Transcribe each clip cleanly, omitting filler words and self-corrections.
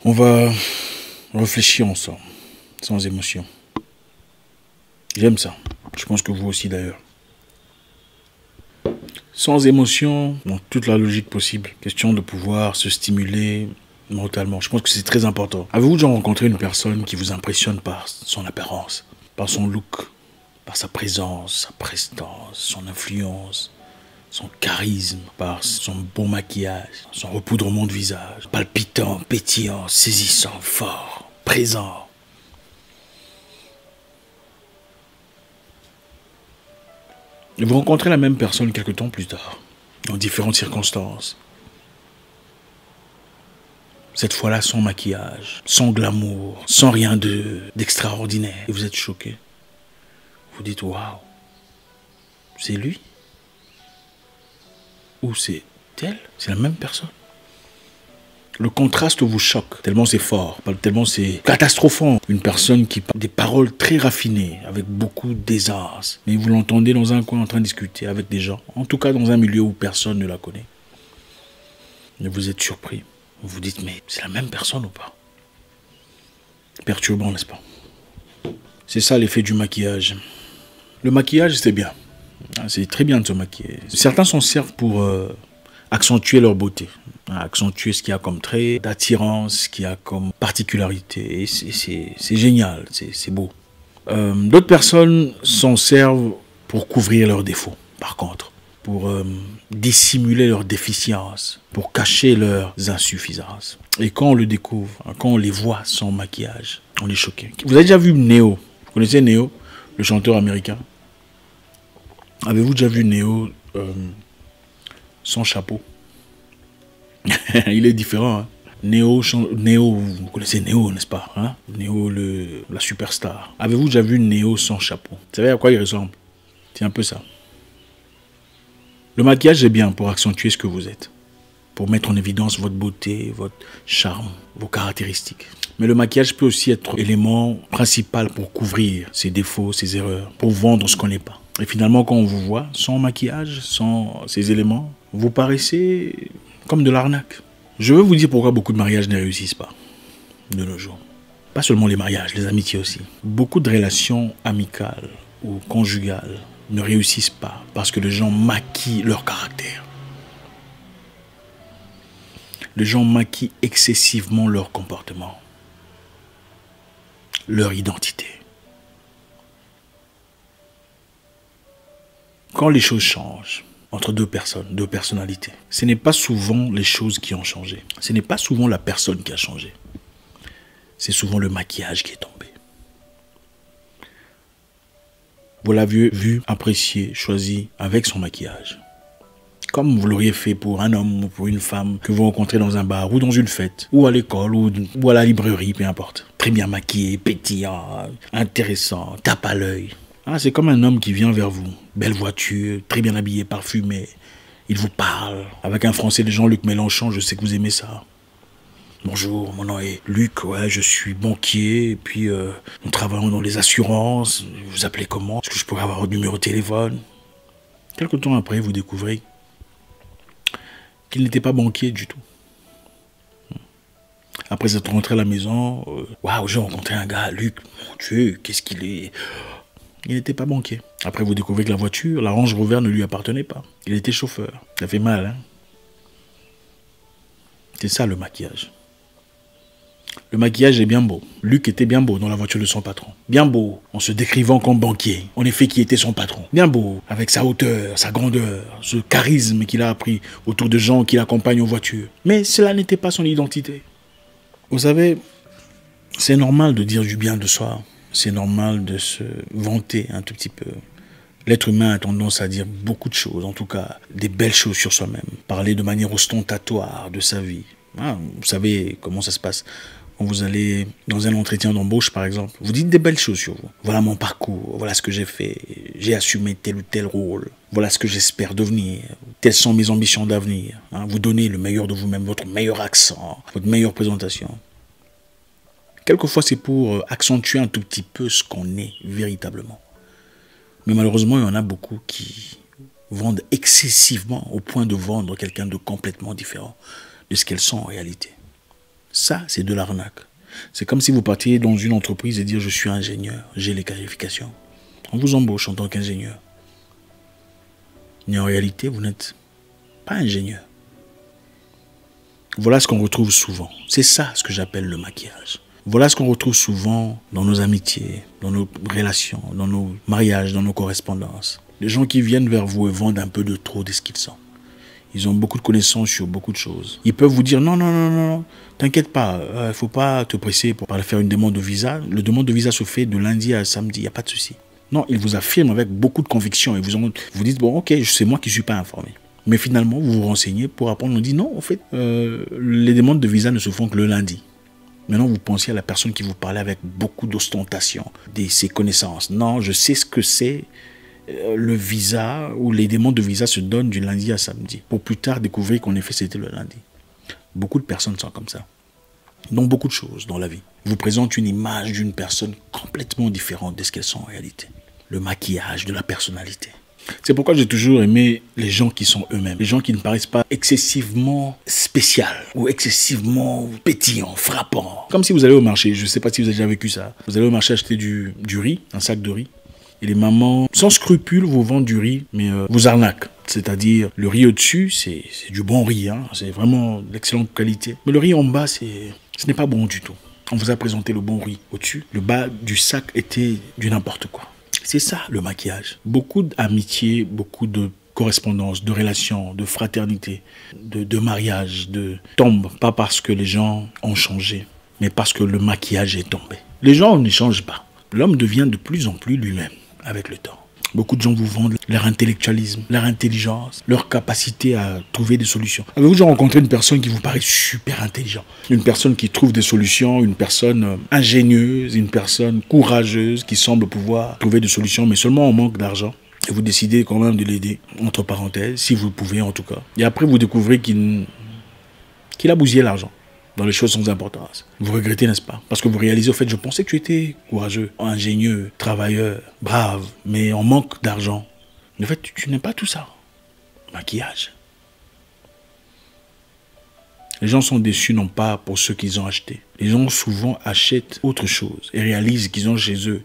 On va réfléchir ensemble, sans émotion. J'aime ça. Je pense que vous aussi d'ailleurs. Sans émotion, dans toute la logique possible. Question de pouvoir se stimuler mentalement. Je pense que c'est très important. Avez-vous déjà rencontré une personne qui vous impressionne par son apparence, par son look, par sa présence, sa prestance, son influence, son charisme, par son bon maquillage, son repoudrement de visage, palpitant, pétillant, saisissant, fort, présent. Et vous rencontrez la même personne quelque temps plus tard, dans différentes circonstances. Cette fois-là, sans maquillage, sans glamour, sans rien d'extraordinaire. Et vous êtes choqué. Vous dites, waouh, c'est lui? Ou c'est elle? C'est la même personne. Le contraste vous choque, tellement c'est fort, tellement c'est catastrophant. Une personne qui parle des paroles très raffinées, avec beaucoup d'aisance. Mais vous l'entendez dans un coin en train de discuter avec des gens, en tout cas dans un milieu où personne ne la connaît. Et vous êtes surpris. Vous vous dites, mais c'est la même personne ou pas? Perturbant, n'est-ce pas? C'est ça l'effet du maquillage. Le maquillage, c'est bien. C'est très bien de se maquiller. Certains s'en servent pour accentuer leur beauté, accentuer ce qu'il y a comme trait d'attirance, ce qu'il y a comme particularité. Et c'est génial, c'est beau. D'autres personnes s'en servent pour couvrir leurs défauts, par contre, pour dissimuler leurs déficiences, pour cacher leurs insuffisances. Et quand on le découvre, quand on les voit sans maquillage, on est choqué. Vous avez déjà vu Neo? Vous connaissez Neo, le chanteur américain? Avez-vous déjà vu Neo sans chapeau? Il est différent. Hein? Neo, vous connaissez Neo, n'est-ce pas? Hein? Neo, la superstar. Avez-vous déjà vu Neo sans chapeau? Vous savez à quoi il ressemble? C'est un peu ça. Le maquillage est bien pour accentuer ce que vous êtes, pour mettre en évidence votre beauté, votre charme, vos caractéristiques. Mais le maquillage peut aussi être élément principal pour couvrir ses défauts, ses erreurs, pour vendre ce qu'on n'est pas. Et finalement, quand on vous voit sans maquillage, sans ces éléments, vous paraissez comme de l'arnaque. Je veux vous dire pourquoi beaucoup de mariages ne réussissent pas de nos jours. Pas seulement les mariages, les amitiés aussi. Beaucoup de relations amicales ou conjugales ne réussissent pas parce que les gens maquillent leur caractère. Les gens maquillent excessivement leur comportement, leur identité. Quand les choses changent entre deux personnes, deux personnalités, ce n'est pas souvent les choses qui ont changé. Ce n'est pas souvent la personne qui a changé. C'est souvent le maquillage qui est tombé. Vous l'avez vu, apprécié, choisi avec son maquillage. Comme vous l'auriez fait pour un homme ou pour une femme que vous rencontrez dans un bar ou dans une fête, ou à l'école ou à la librairie, peu importe. Très bien maquillé, pétillant, intéressant, tape à l'œil. Ah, c'est comme un homme qui vient vers vous. Belle voiture, très bien habillé, parfumé. Il vous parle. Avec un français de Jean-Luc Mélenchon, je sais que vous aimez ça. Bonjour, mon nom est Luc, ouais, je suis banquier, et puis nous travaillons dans les assurances. Vous vous appelez comment? Est-ce que je pourrais avoir votre numéro de téléphone? Quelque temps après, vous découvrez qu'il n'était pas banquier du tout. Après être rentré à la maison, waouh, j'ai rencontré un gars, Luc, mon Dieu, qu'est-ce qu'il est... Il n'était pas banquier. Après, vous découvrez que la voiture, la Range Rover ne lui appartenait pas. Il était chauffeur. Ça fait mal, hein? C'est ça, le maquillage. Le maquillage est bien beau. Luc était bien beau dans la voiture de son patron. Bien beau, en se décrivant comme banquier. En effet, qui était son patron. Bien beau, avec sa hauteur, sa grandeur, ce charisme qu'il a appris autour de gens qui l'accompagnent en voiture. Mais cela n'était pas son identité. Vous savez, c'est normal de dire du bien de soi. C'est normal de se vanter un tout petit peu. L'être humain a tendance à dire beaucoup de choses, en tout cas des belles choses sur soi-même. Parler de manière ostentatoire de sa vie. Ah, vous savez comment ça se passe. Quand vous allez dans un entretien d'embauche, par exemple, vous dites des belles choses sur vous. Voilà mon parcours, voilà ce que j'ai fait. J'ai assumé tel ou tel rôle. Voilà ce que j'espère devenir. Telles sont mes ambitions d'avenir. Hein, vous donnez le meilleur de vous-même, votre meilleur accent, votre meilleure présentation. Quelquefois, c'est pour accentuer un tout petit peu ce qu'on est véritablement. Mais malheureusement, il y en a beaucoup qui vendent excessivement au point de vendre quelqu'un de complètement différent de ce qu'elles sont en réalité. Ça, c'est de l'arnaque. C'est comme si vous partiez dans une entreprise et dire je suis ingénieur, j'ai les qualifications. On vous embauche en tant qu'ingénieur. Mais en réalité, vous n'êtes pas ingénieur. Voilà ce qu'on retrouve souvent. C'est ça ce que j'appelle le maquillage. Voilà ce qu'on retrouve souvent dans nos amitiés, dans nos relations, dans nos mariages, dans nos correspondances. Les gens qui viennent vers vous et vendent un peu de trop de ce qu'ils sont. Ils ont beaucoup de connaissances sur beaucoup de choses. Ils peuvent vous dire non, non, non, non, t'inquiète pas, il ne faut pas te presser pour faire une demande de visa. Le demande de visa se fait de lundi à samedi, il n'y a pas de souci. Non, ils vous affirment avec beaucoup de conviction et vous dites bon, ok, c'est moi qui ne suis pas informé. Mais finalement, vous vous renseignez pour apprendre. On dit non, en fait, les demandes de visa ne se font que le lundi. Maintenant, vous pensez à la personne qui vous parlait avec beaucoup d'ostentation, de ses connaissances. Non, je sais ce que c'est. Le visa ou les demandes de visa se donnent du lundi à samedi. Pour plus tard découvrir qu'en effet c'était le lundi. Beaucoup de personnes sont comme ça. Donc beaucoup de choses dans la vie vous présentent une image d'une personne complètement différente de ce qu'elles sont en réalité. Le maquillage de la personnalité. C'est pourquoi j'ai toujours aimé les gens qui sont eux-mêmes. Les gens qui ne paraissent pas excessivement spéciaux ou excessivement pétillants, frappants. Comme si vous allez au marché, je ne sais pas si vous avez déjà vécu ça. Vous allez au marché acheter du riz, un sac de riz. Et les mamans, sans scrupule, vous vendent du riz, mais vous arnaquent. C'est-à-dire, le riz au-dessus, c'est du bon riz, hein. C'est vraiment d'excellente qualité. Mais le riz en bas, ce n'est pas bon du tout. On vous a présenté le bon riz au-dessus. Le bas du sac était du n'importe quoi. C'est ça, le maquillage. Beaucoup d'amitié, beaucoup de correspondance, de relations, de fraternité, de mariage, tombent. Pas parce que les gens ont changé, mais parce que le maquillage est tombé. Les gens ne changent pas. L'homme devient de plus en plus lui-même avec le temps. Beaucoup de gens vous vendent leur intellectualisme, leur intelligence, leur capacité à trouver des solutions. Avez-vous déjà rencontré une personne qui vous paraît super intelligente? Une personne qui trouve des solutions, une personne ingénieuse, une personne courageuse qui semble pouvoir trouver des solutions, mais seulement en manque d'argent. Et vous décidez quand même de l'aider, entre parenthèses, si vous le pouvez en tout cas. Et après vous découvrez qu'il a bousillé l'argent dans les choses sans importance. Vous regrettez, n'est-ce pas? Parce que vous réalisez, au fait, je pensais que tu étais courageux, ingénieux, travailleur, brave, mais en manque d'argent. Mais en fait, tu n'aimes pas tout ça. Maquillage. Les gens sont déçus, non pas pour ce qu'ils ont acheté. Les gens souvent achètent autre chose et réalisent qu'ils ont chez eux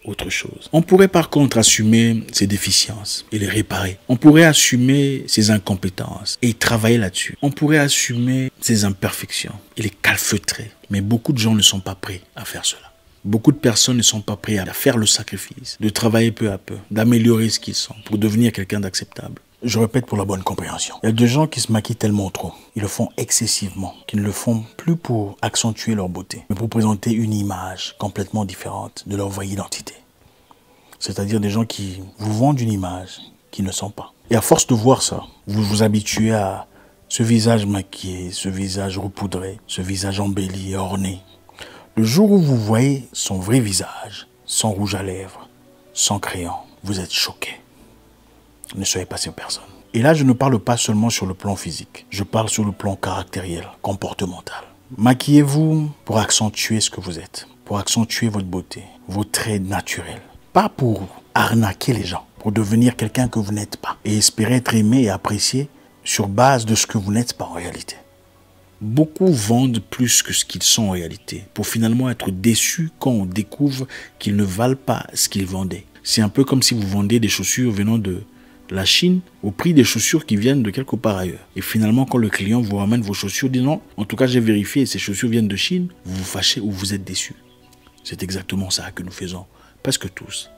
autre chose. On pourrait par contre assumer ses déficiences et les réparer. On pourrait assumer ses incompétences et travailler là-dessus. On pourrait assumer ses imperfections et les calfeutrer. Mais beaucoup de gens ne sont pas prêts à faire cela. Beaucoup de personnes ne sont pas prêts à faire le sacrifice, de travailler peu à peu, d'améliorer ce qu'ils sont pour devenir quelqu'un d'acceptable. Je répète pour la bonne compréhension. Il y a des gens qui se maquillent tellement trop, ils le font excessivement, qu'ils ne le font plus pour accentuer leur beauté, mais pour présenter une image complètement différente de leur vraie identité. C'est-à-dire des gens qui vous vendent une image qu'ils ne sont pas. Et à force de voir ça, vous vous habituez à ce visage maquillé, ce visage repoudré, ce visage embelli et orné. Le jour où vous voyez son vrai visage, sans rouge à lèvres, sans crayon, vous êtes choqué. Ne soyez pas cette personne. Et là, je ne parle pas seulement sur le plan physique. Je parle sur le plan caractériel, comportemental. Maquillez-vous pour accentuer ce que vous êtes, pour accentuer votre beauté, vos traits naturels. Pas pour arnaquer les gens, pour devenir quelqu'un que vous n'êtes pas et espérer être aimé et apprécié sur base de ce que vous n'êtes pas en réalité. Beaucoup vendent plus que ce qu'ils sont en réalité pour finalement être déçus quand on découvre qu'ils ne valent pas ce qu'ils vendaient. C'est un peu comme si vous vendez des chaussures venant de la Chine au prix des chaussures qui viennent de quelque part ailleurs. Et finalement, quand le client vous ramène vos chaussures, dit non, en tout cas j'ai vérifié et ces chaussures viennent de Chine, vous vous fâchez ou vous êtes déçu. C'est exactement ça que nous faisons, presque tous,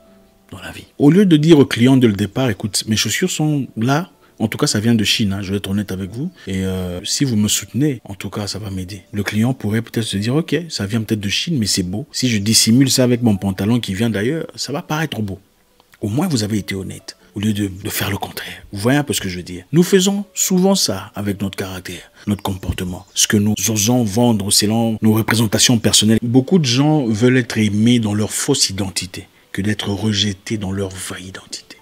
dans la vie. Au lieu de dire au client dès le départ, écoute, mes chaussures sont là, en tout cas ça vient de Chine, hein, je vais être honnête avec vous, et si vous me soutenez, en tout cas ça va m'aider. Le client pourrait peut-être se dire, ok, ça vient peut-être de Chine, mais c'est beau. Si je dissimule ça avec mon pantalon qui vient d'ailleurs, ça va paraître beau. Au moins vous avez été honnête. Au lieu de faire le contraire. Vous voyez un peu ce que je veux dire? Nous faisons souvent ça avec notre caractère, notre comportement. Ce que nous osons vendre selon nos représentations personnelles. Beaucoup de gens veulent être aimés dans leur fausse identité que d'être rejetés dans leur vraie identité.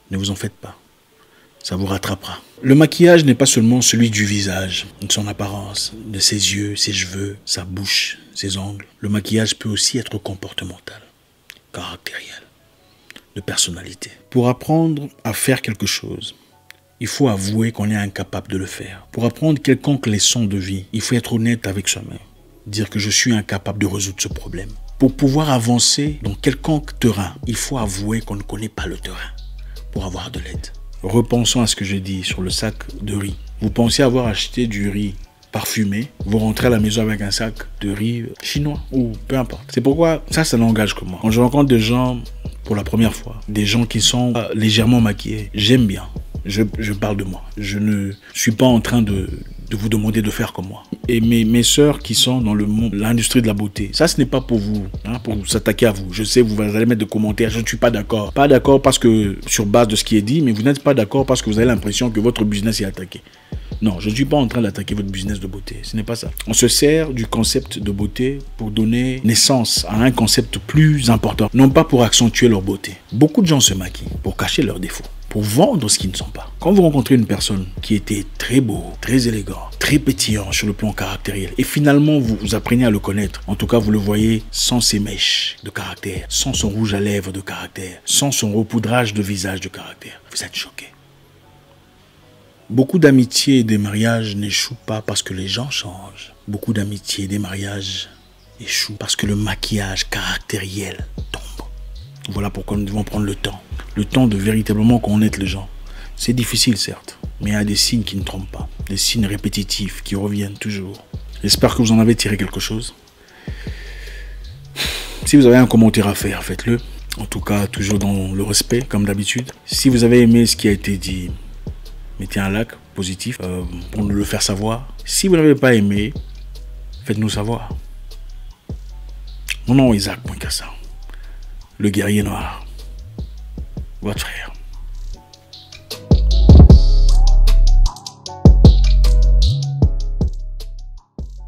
Ne vous en faites pas. Ça vous rattrapera. Le maquillage n'est pas seulement celui du visage, de son apparence, de ses yeux, ses cheveux, sa bouche, ses ongles. Le maquillage peut aussi être comportemental, caractériel, de personnalité. Pour apprendre à faire quelque chose, il faut avouer qu'on est incapable de le faire. Pour apprendre quelconque leçon de vie, il faut être honnête avec soi-même. Dire que je suis incapable de résoudre ce problème. Pour pouvoir avancer dans quelconque terrain, il faut avouer qu'on ne connaît pas le terrain pour avoir de l'aide. Repensons à ce que j'ai dit sur le sac de riz. Vous pensez avoir acheté du riz parfumé, vous rentrez à la maison avec un sac de riz chinois ou peu importe. C'est pourquoi ça n'engage que moi. Quand je rencontre des gens pour la première fois, des gens qui sont légèrement maquillés, j'aime bien. Je parle de moi. Je ne suis pas en train de vous demander de faire comme moi. Et mes sœurs qui sont dans l'industrie de la beauté, ça ce n'est pas pour vous, hein, pour s'attaquer à vous. Je sais, vous allez mettre des commentaires, je ne suis pas d'accord. Pas d'accord parce que, sur base de ce qui est dit, mais vous n'êtes pas d'accord parce que vous avez l'impression que votre business est attaqué. Non, je ne suis pas en train d'attaquer votre business de beauté. Ce n'est pas ça. On se sert du concept de beauté pour donner naissance à un concept plus important. Non pas pour accentuer leur beauté. Beaucoup de gens se maquillent pour cacher leurs défauts, pour vendre ce qu'ils ne sont pas. Quand vous rencontrez une personne qui était très beau, très élégant, très pétillant sur le plan caractériel, et finalement vous apprenez à le connaître, en tout cas vous le voyez sans ses mèches de caractère, sans son rouge à lèvres de caractère, sans son repoudrage de visage de caractère, vous êtes choqué. Beaucoup d'amitiés et des mariages n'échouent pas parce que les gens changent. Beaucoup d'amitiés et des mariages échouent parce que le maquillage caractériel tombe. Voilà pourquoi nous devons prendre le temps de véritablement connaître les gens. C'est difficile certes, mais il y a des signes qui ne trompent pas, des signes répétitifs qui reviennent toujours. J'espère que vous en avez tiré quelque chose. Si vous avez un commentaire à faire, faites-le. En tout cas, toujours dans le respect, comme d'habitude. Si vous avez aimé ce qui a été dit, mettez un like positif pour nous le faire savoir. Si vous n'avez pas aimé, faites-nous savoir. Mon nom est Isaac Mounkassa, le guerrier noir, votre frère.